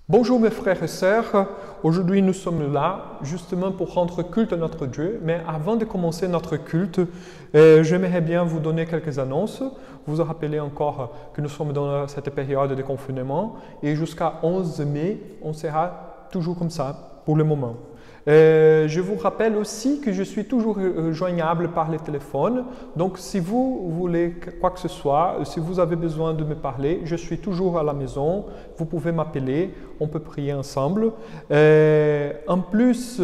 Bonjour mes frères et sœurs, aujourd'hui nous sommes là justement pour rendre culte à notre Dieu, mais avant de commencer notre culte, j'aimerais bien vous donner quelques annonces. Vous vous rappelez encore que nous sommes dans cette période de confinement et jusqu'à 11 mai, on sera toujours comme ça pour le moment. Je vous rappelle aussi que je suis toujours joignable par le téléphone, donc si vous voulez quoi que ce soit, si vous avez besoin de me parler, je suis toujours à la maison, vous pouvez m'appeler, on peut prier ensemble. En plus,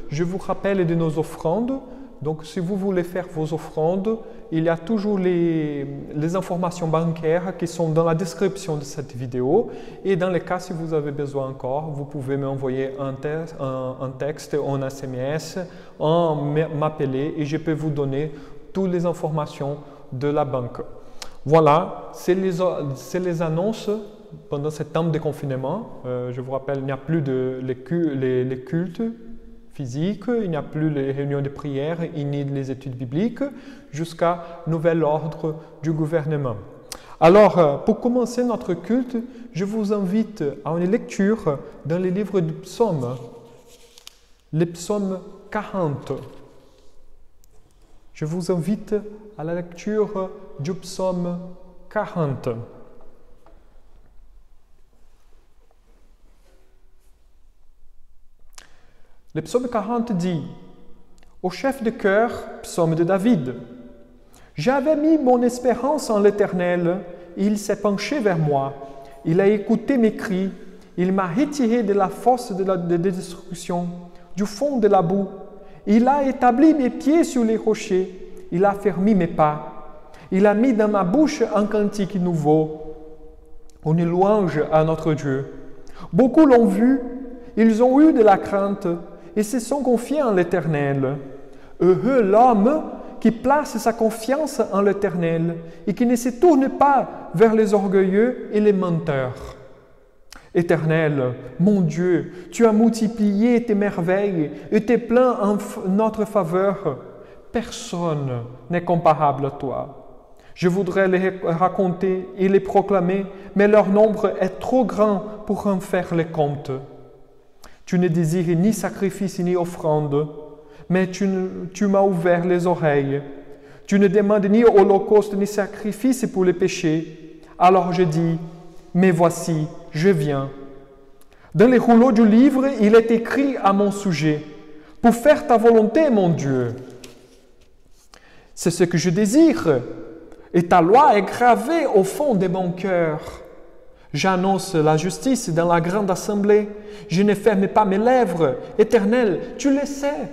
je vous rappelle de nos offrandes, donc si vous voulez faire vos offrandes, il y a toujours les informations bancaires qui sont dans la description de cette vidéo. Et dans le cas, si vous avez besoin encore, vous pouvez m'envoyer un texte, un SMS, m'appeler et je peux vous donner toutes les informations de la banque. Voilà, c'est les annonces pendant ce temps de confinement. Je vous rappelle, il n'y a plus les cultes physique, il n'y a plus les réunions de prière ni les études bibliques jusqu'à nouvel ordre du gouvernement. Alors, pour commencer notre culte, je vous invite à une lecture dans les livres du psaume, le psaume 40. Je vous invite à la lecture du psaume 40. Le psaume 40 dit, au chef de chœur, psaume de David, « J'avais mis mon espérance en l'Éternel, il s'est penché vers moi, il a écouté mes cris, il m'a retiré de la fosse de destruction, du fond de la boue, il a établi mes pieds sur les rochers, il a fermé mes pas, il a mis dans ma bouche un cantique nouveau, une louange à notre Dieu. Beaucoup l'ont vu, ils ont eu de la crainte, et se sont confiés en l'Éternel. Heureux l'homme qui place sa confiance en l'Éternel et qui ne se tourne pas vers les orgueilleux et les menteurs. Éternel, mon Dieu, tu as multiplié tes merveilles et tes plans en notre faveur. Personne n'est comparable à toi. Je voudrais les raconter et les proclamer, mais leur nombre est trop grand pour en faire les comptes. Tu ne désires ni sacrifice ni offrande, mais tu m'as ouvert les oreilles. Tu ne demandes ni holocauste ni sacrifice pour les péchés. Alors je dis, mais voici, je viens. Dans les rouleaux du livre, il est écrit à mon sujet, pour faire ta volonté, mon Dieu. C'est ce que je désire, et ta loi est gravée au fond de mon cœur. J'annonce la justice dans la grande assemblée. Je ne ferme pas mes lèvres. Éternel, tu le sais.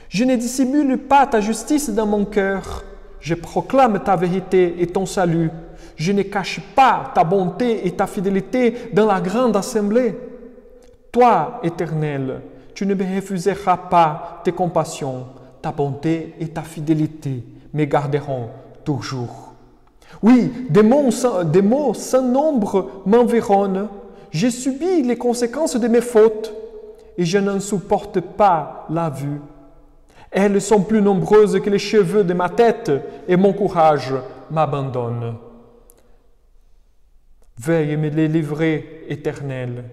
Je ne dissimule pas ta justice dans mon cœur. Je proclame ta vérité et ton salut. Je ne cache pas ta bonté et ta fidélité dans la grande assemblée. Toi, Éternel, tu ne me refuseras pas tes compassions. Ta bonté et ta fidélité me garderont toujours. Oui, des mots sans nombre m'environnent. J'ai subi les conséquences de mes fautes et je n'en supporte pas la vue. Elles sont plus nombreuses que les cheveux de ma tête et mon courage m'abandonne. Veuille me les livrer, Éternel.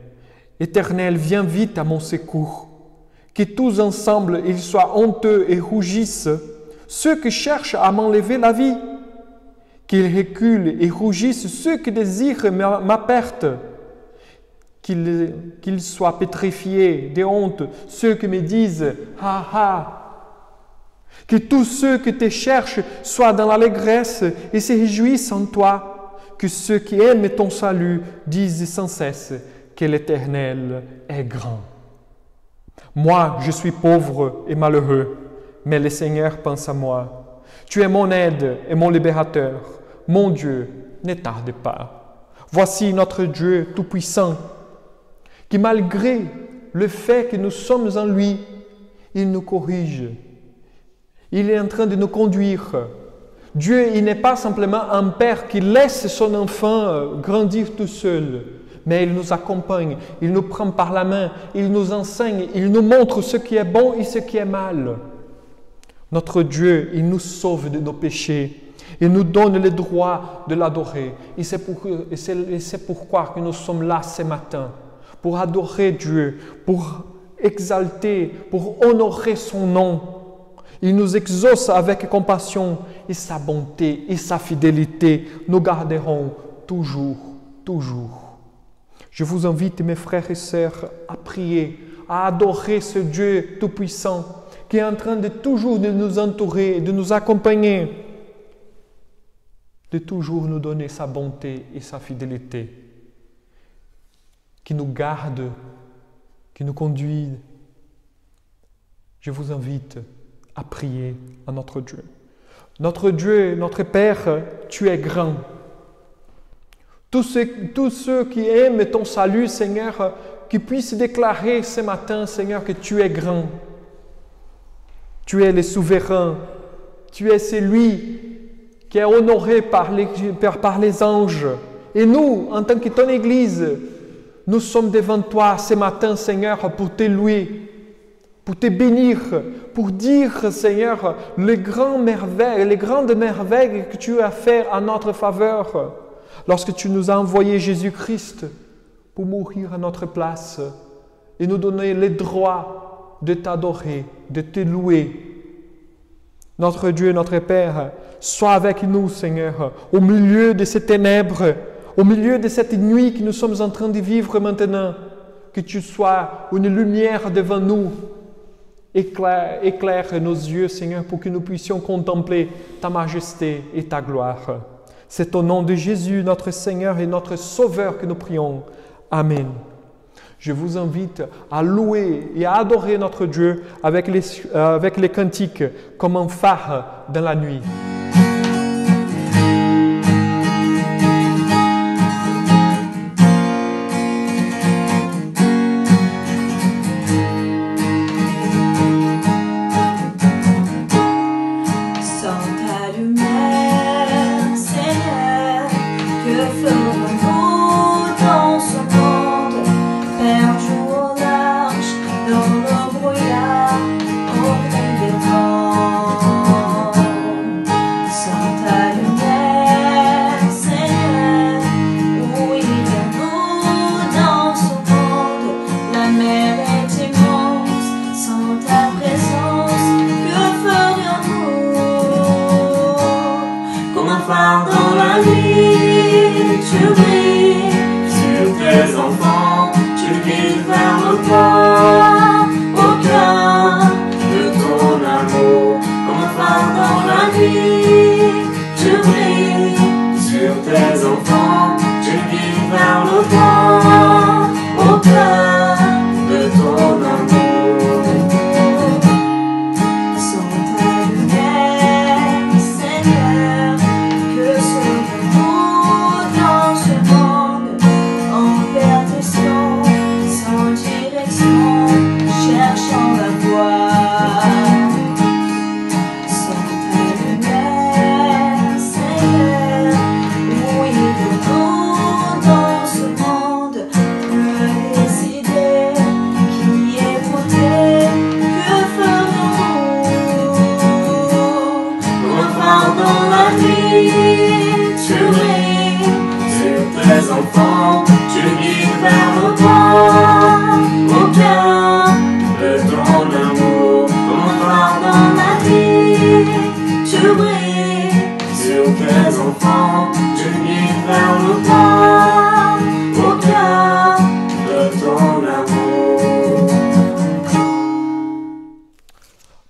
Éternel, viens vite à mon secours. Que tous ensemble ils soient honteux et rougissent, ceux qui cherchent à m'enlever la vie. Qu'ils reculent et rougissent ceux qui désirent ma perte. Qu'ils soient pétrifiés de honte ceux qui me disent « Ha ha !» Que tous ceux qui te cherchent soient dans l'allégresse et se réjouissent en toi. Que ceux qui aiment ton salut disent sans cesse que l'Éternel est grand. Moi, je suis pauvre et malheureux, mais le Seigneur pense à moi. Tu es mon aide et mon libérateur. Mon Dieu, ne tarde pas. Voici notre Dieu Tout-Puissant, qui malgré le fait que nous sommes en lui, il nous corrige. Il est en train de nous conduire. Dieu, il n'est pas simplement un père qui laisse son enfant grandir tout seul, mais il nous accompagne, il nous prend par la main, il nous enseigne, il nous montre ce qui est bon et ce qui est mal. Notre Dieu, il nous sauve de nos péchés. Il nous donne le droit de l'adorer. Et c'est pourquoi que nous sommes là ce matin, pour adorer Dieu, pour exalter, pour honorer son nom. Il nous exauce avec compassion et sa bonté et sa fidélité nous garderont toujours, toujours. Je vous invite, mes frères et sœurs, à prier, à adorer ce Dieu tout-puissant qui est en train de toujours de nous entourer, de nous accompagner, de toujours nous donner sa bonté et sa fidélité, qui nous garde, qui nous conduit. Je vous invite à prier à notre Dieu. Notre Dieu, notre Père, tu es grand. Tous ceux qui aiment ton salut, Seigneur, qui puissent déclarer ce matin, Seigneur, que tu es grand. Tu es le souverain. Tu es celui qui est honoré par les anges. Et nous, en tant que ton Église, nous sommes devant toi ce matin, Seigneur, pour te louer, pour te bénir, pour dire, Seigneur, les grandes merveilles que tu as faites en notre faveur, lorsque tu nous as envoyé Jésus-Christ pour mourir à notre place et nous donner le droit de t'adorer, de te louer. Notre Dieu, notre Père, sois avec nous, Seigneur, au milieu de ces ténèbres, au milieu de cette nuit que nous sommes en train de vivre maintenant, que tu sois une lumière devant nous. Éclaire nos yeux, Seigneur, pour que nous puissions contempler ta majesté et ta gloire. C'est au nom de Jésus, notre Seigneur et notre Sauveur, que nous prions. Amen. Je vous invite à louer et à adorer notre Dieu avec les cantiques comme un phare dans la nuit.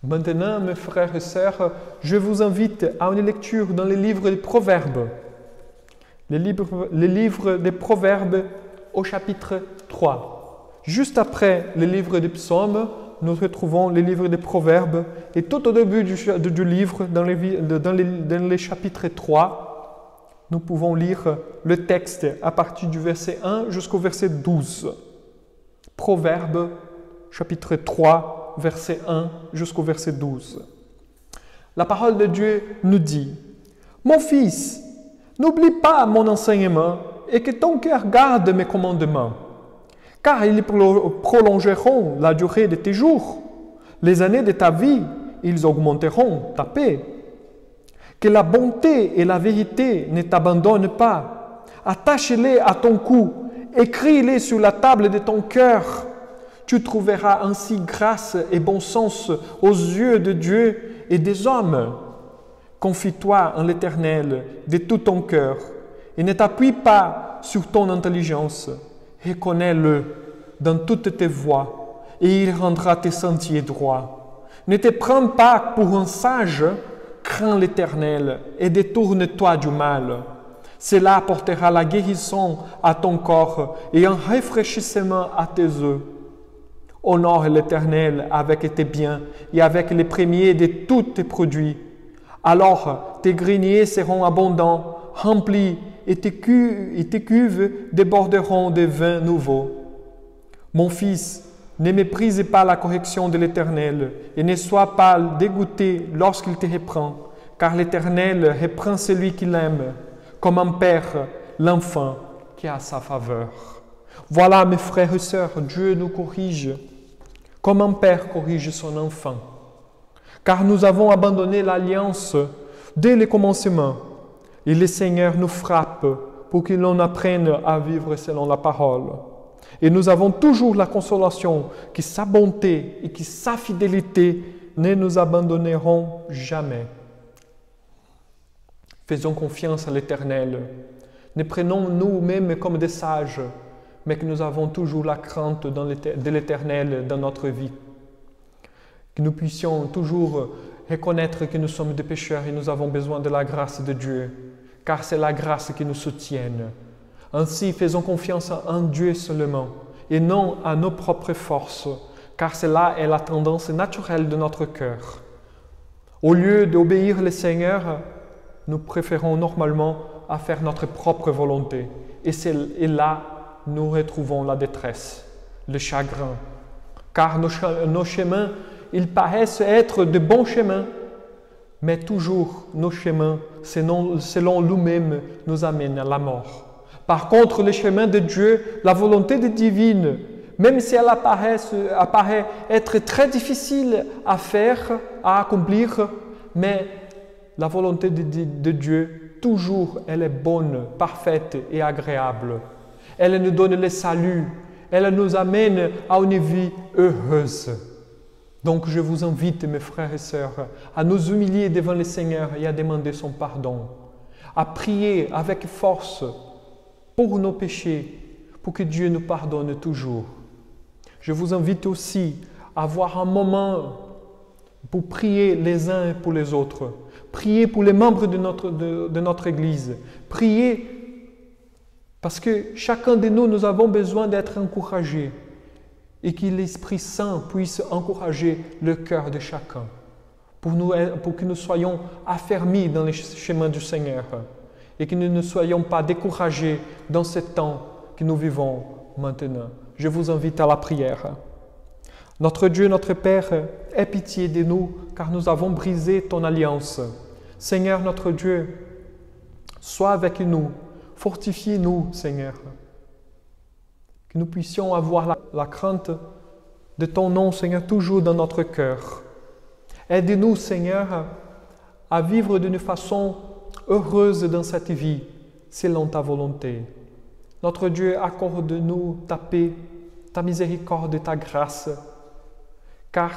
Maintenant, mes frères et sœurs, je vous invite à une lecture dans les livres des Proverbes. Les livres des Proverbes au chapitre 3. Juste après le livre des Psaumes, nous retrouvons les livres des Proverbes. Et tout au début du livre, dans les chapitres 3, nous pouvons lire le texte à partir du verset 1 jusqu'au verset 12. Proverbes, chapitre 3, verset 1 jusqu'au verset 12. La parole de Dieu nous dit: « Mon fils, n'oublie pas mon enseignement et que ton cœur garde mes commandements, car ils prolongeront la durée de tes jours. Les années de ta vie, ils augmenteront ta paix. Que la bonté et la vérité ne t'abandonnent pas. Attache-les à ton cou écris-les sur la table de ton cœur. Tu trouveras ainsi grâce et bon sens aux yeux de Dieu et des hommes. Confie-toi en l'Éternel de tout ton cœur et ne t'appuie pas sur ton intelligence. Reconnais-le dans toutes tes voies et il rendra tes sentiers droits. Ne te prends pas pour un sage, crains l'Éternel et détourne-toi du mal. Cela apportera la guérison à ton corps et un rafraîchissement à tes os. Honore l'Éternel avec tes biens et avec les premiers de tous tes produits. Alors tes greniers seront abondants, remplis, et tes cuves déborderont de vin nouveau. Mon fils, ne méprise pas la correction de l'Éternel et ne sois pas dégoûté lorsqu'il te reprend, car l'Éternel reprend celui qu'il aime, comme un père l'enfant qui a sa faveur. Voilà, mes frères et sœurs, Dieu nous corrige comme un père corrige son enfant. Car nous avons abandonné l'alliance dès le commencement. Et le Seigneur nous frappe pour que l'on apprenne à vivre selon la parole. Et nous avons toujours la consolation que sa bonté et que sa fidélité ne nous abandonneront jamais. Faisons confiance à l'Éternel. Ne prenons nous-mêmes comme des sages, mais que nous avons toujours la crainte de l'Éternel dans notre vie. Que nous puissions toujours reconnaître que nous sommes des pécheurs et nous avons besoin de la grâce de Dieu, car c'est la grâce qui nous soutienne. Ainsi, faisons confiance en Dieu seulement et non à nos propres forces, car cela est la tendance naturelle de notre cœur. Au lieu d'obéir le Seigneur, nous préférons normalement à faire notre propre volonté. Et là, nous retrouvons la détresse, le chagrin. Car nos chemins, ils paraissent être de bons chemins, mais toujours nos chemins, selon nous-mêmes, nous amènent à la mort. Par contre, le chemin de Dieu, la volonté divine, même si elle apparaît être très difficile à faire, à accomplir, mais la volonté de Dieu, toujours, elle est bonne, parfaite et agréable. Elle nous donne le salut, elle nous amène à une vie heureuse. Donc je vous invite, mes frères et sœurs, à nous humilier devant le Seigneur et à demander son pardon, à prier avec force pour nos péchés, pour que Dieu nous pardonne toujours. Je vous invite aussi à avoir un moment pour prier les uns pour les autres, prier pour les membres de notre Église, prier parce que chacun de nous, nous avons besoin d'être encouragés et que l'Esprit Saint puisse encourager le cœur de chacun pour que nous soyons affermis dans les chemins du Seigneur et que nous ne soyons pas découragés dans ce temps que nous vivons maintenant. Je vous invite à la prière. Notre Dieu, notre Père, aie pitié de nous car nous avons brisé ton alliance. Seigneur notre Dieu, sois avec nous, fortifie-nous, Seigneur. Que nous puissions avoir la crainte de ton nom, Seigneur, toujours dans notre cœur. Aide-nous, Seigneur, à vivre d'une façon heureuse dans cette vie, selon ta volonté. Notre Dieu, accorde-nous ta paix, ta miséricorde et ta grâce, car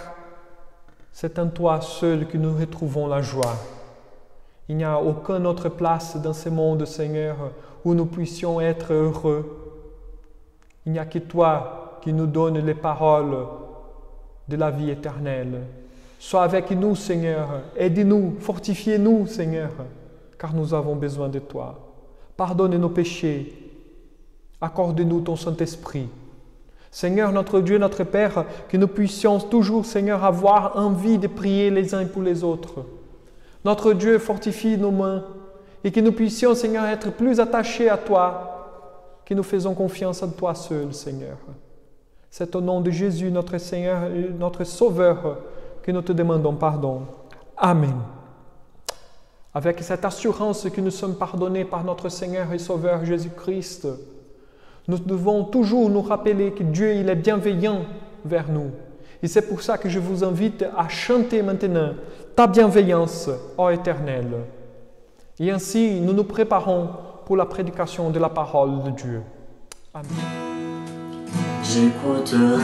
c'est en toi seul que nous retrouvons la joie. Il n'y a aucune autre place dans ce monde, Seigneur, où nous puissions être heureux. Il n'y a que toi qui nous donnes les paroles de la vie éternelle. Sois avec nous, Seigneur. Aide-nous, fortifie-nous, Seigneur, car nous avons besoin de toi. Pardonne nos péchés. Accorde-nous ton Saint-Esprit. Seigneur, notre Dieu, notre Père, que nous puissions toujours, Seigneur, avoir envie de prier les uns pour les autres. Notre Dieu, fortifie nos mains et que nous puissions, Seigneur, être plus attachés à toi, que nous faisons confiance en toi seul, Seigneur. C'est au nom de Jésus, notre Seigneur et notre Sauveur, que nous te demandons pardon. Amen. Avec cette assurance que nous sommes pardonnés par notre Seigneur et Sauveur Jésus-Christ, nous devons toujours nous rappeler que Dieu il est bienveillant vers nous. Et c'est pour ça que je vous invite à chanter maintenant ta bienveillance, ô Éternel. Et ainsi, nous nous préparons pour la prédication de la parole de Dieu. Amen. J'écouterai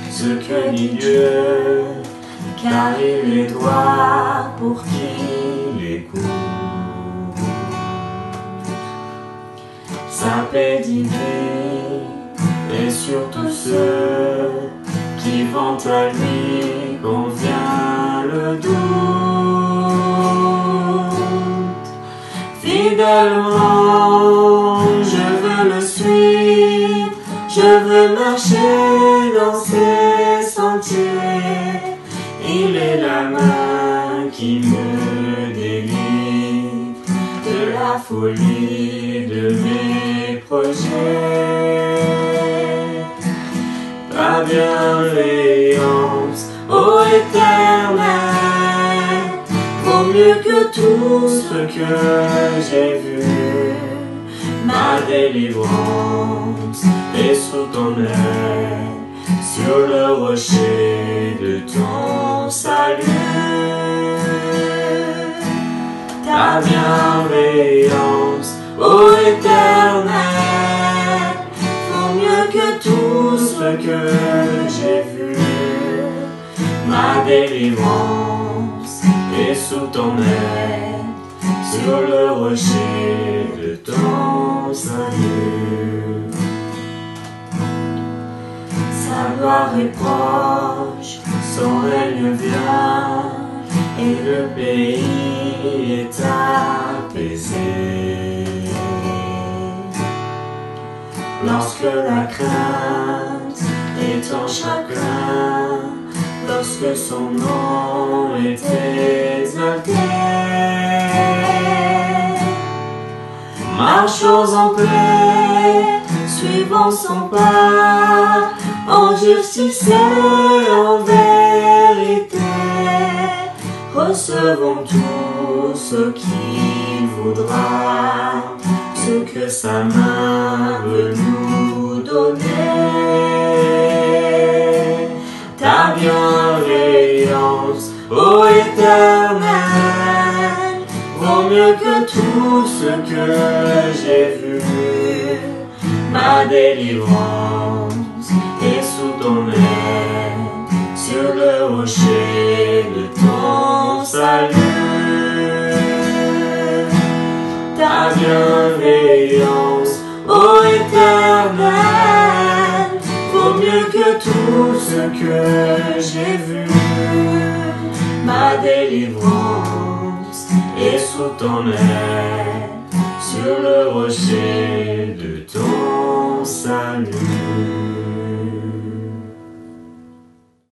ce que dit Dieu, car il est droit pour qui l'écoute. Sa paix divine et sur tous ceux qui vont à lui convient le doute. Fidèlement, je veux le suivre, je veux marcher dans ses sentiers. Il est la main qui me délivre de la folie de mes projets. Ta bienveillance, ô Éternel, vaut mieux que tout ce que j'ai vu. Ma délivrance est sous ton aile, sur le rocher de ton salut. Ta bienveillance, ô Éternel, vaut mieux que tout ce que j'ai vu. Ma délivrance est sous ton aile, sur le rocher de ton salut. Sa gloire est proche, son règne vient, et le pays est apaisé. Lorsque la crainte est en chacun, lorsque son nom est exalté, marchons en paix, suivons son pas, en justice et en vérité. Recevons tout ce qu'il voudra, ce que sa main veut nous donner. Ta bienveillance, ô Éternel, vaut mieux que tout ce que j'ai vu. Ma délivrance est sous ton aile, sur le rocher de ton salut. Ta bienveillance, ô Éternel, vaut mieux que tout ce que j'ai vu. Ma délivrance est sous ton aile, sur le rocher de ton salut.